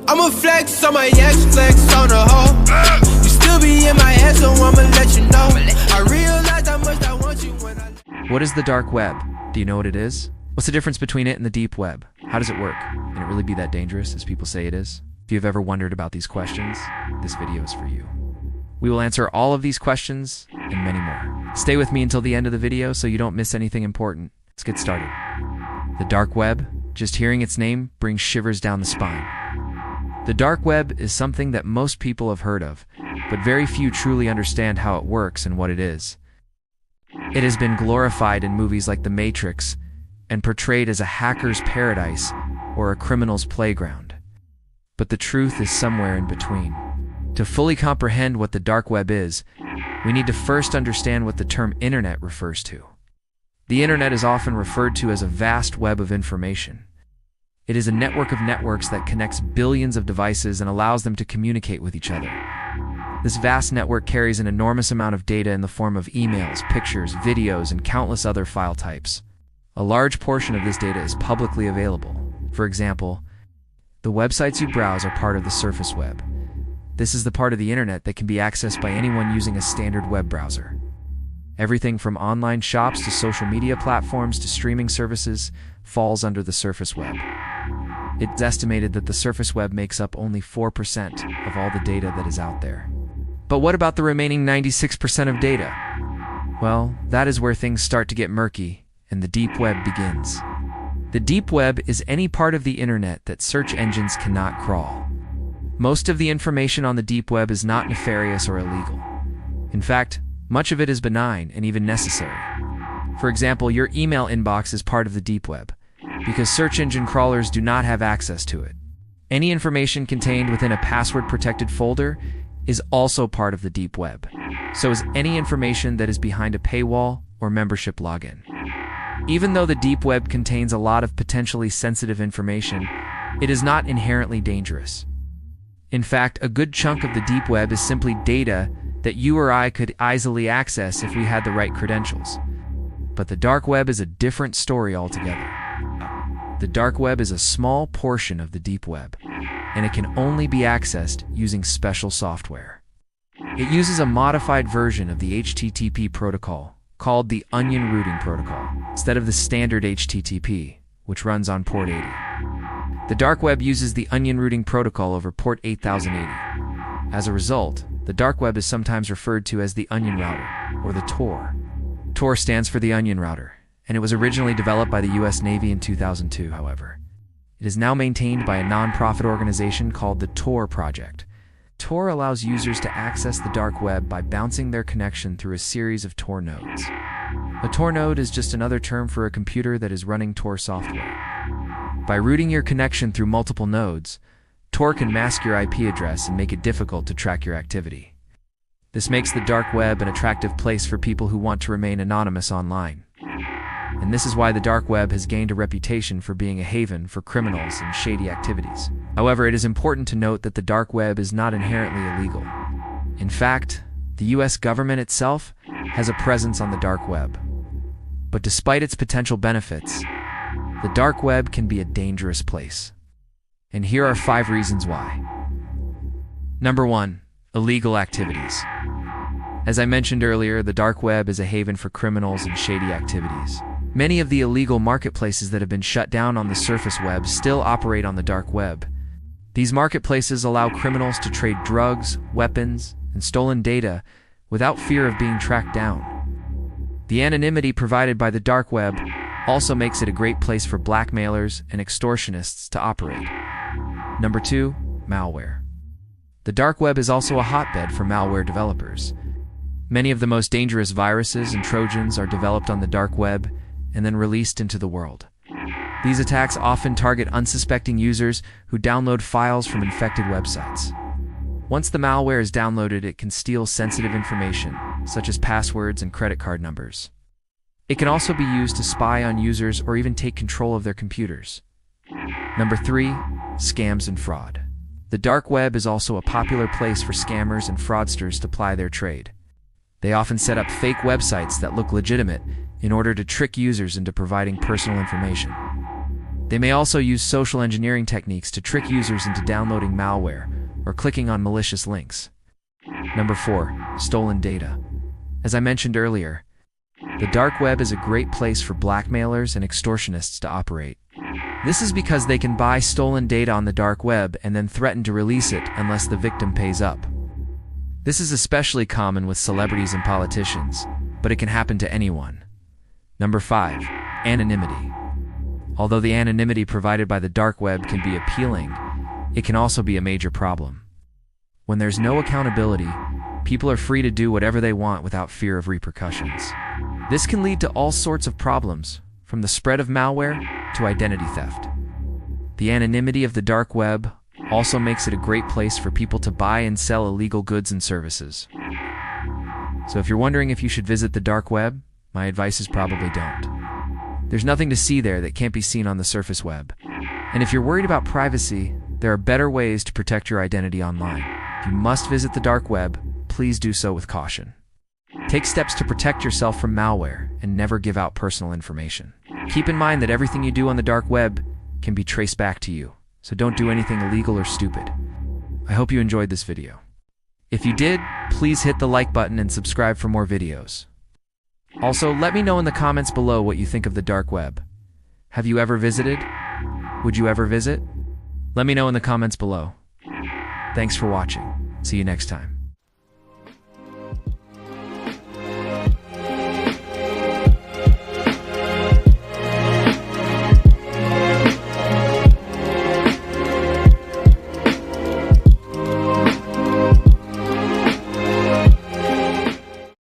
I'ma flex on my ex, flex on the hoe. You still be in my head, so I'ma let you know. I realize how much I want you when I... What is the dark web? Do you know what it is? What's the difference between it and the deep web? How does it work? Can it really be that dangerous as people say it is? If you've ever wondered about these questions, this video is for you. We will answer all of these questions and many more. Stay with me until the end of the video so you don't miss anything important. Let's get started. The dark web, just hearing its name brings shivers down the spine. The dark web is something that most people have heard of, but very few truly understand how it works and what it is. It has been glorified in movies like The Matrix and portrayed as a hacker's paradise or a criminal's playground. But the truth is somewhere in between. To fully comprehend what the dark web is, we need to first understand what the term internet refers to. The internet is often referred to as a vast web of information. It is a network of networks that connects billions of devices and allows them to communicate with each other. This vast network carries an enormous amount of data in the form of emails, pictures, videos, and countless other file types. A large portion of this data is publicly available. For example, the websites you browse are part of the surface web. This is the part of the internet that can be accessed by anyone using a standard web browser. Everything from online shops to social media platforms to streaming services falls under the surface web. It's estimated that the surface web makes up only 4% of all the data that is out there. But what about the remaining 96% of data? Well, that is where things start to get murky and the deep web begins. The deep web is any part of the internet that search engines cannot crawl. Most of the information on the deep web is not nefarious or illegal. In fact, much of it is benign and even necessary. For example, your email inbox is part of the deep web, because search engine crawlers do not have access to it. Any information contained within a password-protected folder is also part of the deep web. So is any information that is behind a paywall or membership login. Even though the deep web contains a lot of potentially sensitive information, it is not inherently dangerous. In fact, a good chunk of the deep web is simply data that you or I could easily access if we had the right credentials. But the dark web is a different story altogether. The dark web is a small portion of the deep web, and it can only be accessed using special software. It uses a modified version of the HTTP protocol called the onion routing protocol, instead of the standard HTTP, which runs on port 80. The dark web uses the onion routing protocol over port 8080. As a result, the dark web is sometimes referred to as the onion router, or the Tor. Tor stands for the onion router, and it was originally developed by the US Navy in 2002, however. It is now maintained by a non-profit organization called the Tor Project. Tor allows users to access the dark web by bouncing their connection through a series of Tor nodes. A Tor node is just another term for a computer that is running Tor software. By routing your connection through multiple nodes, Tor can mask your IP address and make it difficult to track your activity. This makes the dark web an attractive place for people who want to remain anonymous online. And this is why the dark web has gained a reputation for being a haven for criminals and shady activities. However, it is important to note that the dark web is not inherently illegal. In fact, the US government itself has a presence on the dark web. But despite its potential benefits, the dark web can be a dangerous place. And here are 5 reasons why. Number 1. Illegal activities. As I mentioned earlier, the dark web is a haven for criminals and shady activities. Many of the illegal marketplaces that have been shut down on the surface web still operate on the dark web. These marketplaces allow criminals to trade drugs, weapons, and stolen data without fear of being tracked down. The anonymity provided by the dark web also makes it a great place for blackmailers and extortionists to operate. Number 2. Malware. The dark web is also a hotbed for malware developers. Many of the most dangerous viruses and Trojans are developed on the dark web and then released into the world. These attacks often target unsuspecting users who download files from infected websites. Once the malware is downloaded, it can steal sensitive information, such as passwords and credit card numbers. It can also be used to spy on users or even take control of their computers. Number 3. Scams and fraud. The dark web is also a popular place for scammers and fraudsters to ply their trade. They often set up fake websites that look legitimate in order to trick users into providing personal information. They may also use social engineering techniques to trick users into downloading malware or clicking on malicious links. Number 4. Stolen data. As I mentioned earlier, the dark web is a great place for blackmailers and extortionists to operate. This is because they can buy stolen data on the dark web and then threaten to release it unless the victim pays up. This is especially common with celebrities and politicians, but it can happen to anyone. Number 5. Anonymity. Although the anonymity provided by the dark web can be appealing, it can also be a major problem. When there's no accountability, people are free to do whatever they want without fear of repercussions. This can lead to all sorts of problems, from the spread of malware to identity theft. The anonymity of the dark web also makes it a great place for people to buy and sell illegal goods and services. So if you're wondering if you should visit the dark web, my advice is probably don't. There's nothing to see there that can't be seen on the surface web. And if you're worried about privacy, there are better ways to protect your identity online. If you must visit the dark web, please do so with caution. Take steps to protect yourself from malware and never give out personal information. Keep in mind that everything you do on the dark web can be traced back to you, so don't do anything illegal or stupid. I hope you enjoyed this video. If you did, please hit the like button and subscribe for more videos. Also, let me know in the comments below what you think of the dark web. Have you ever visited? Would you ever visit? Let me know in the comments below. Thanks for watching. See you next time.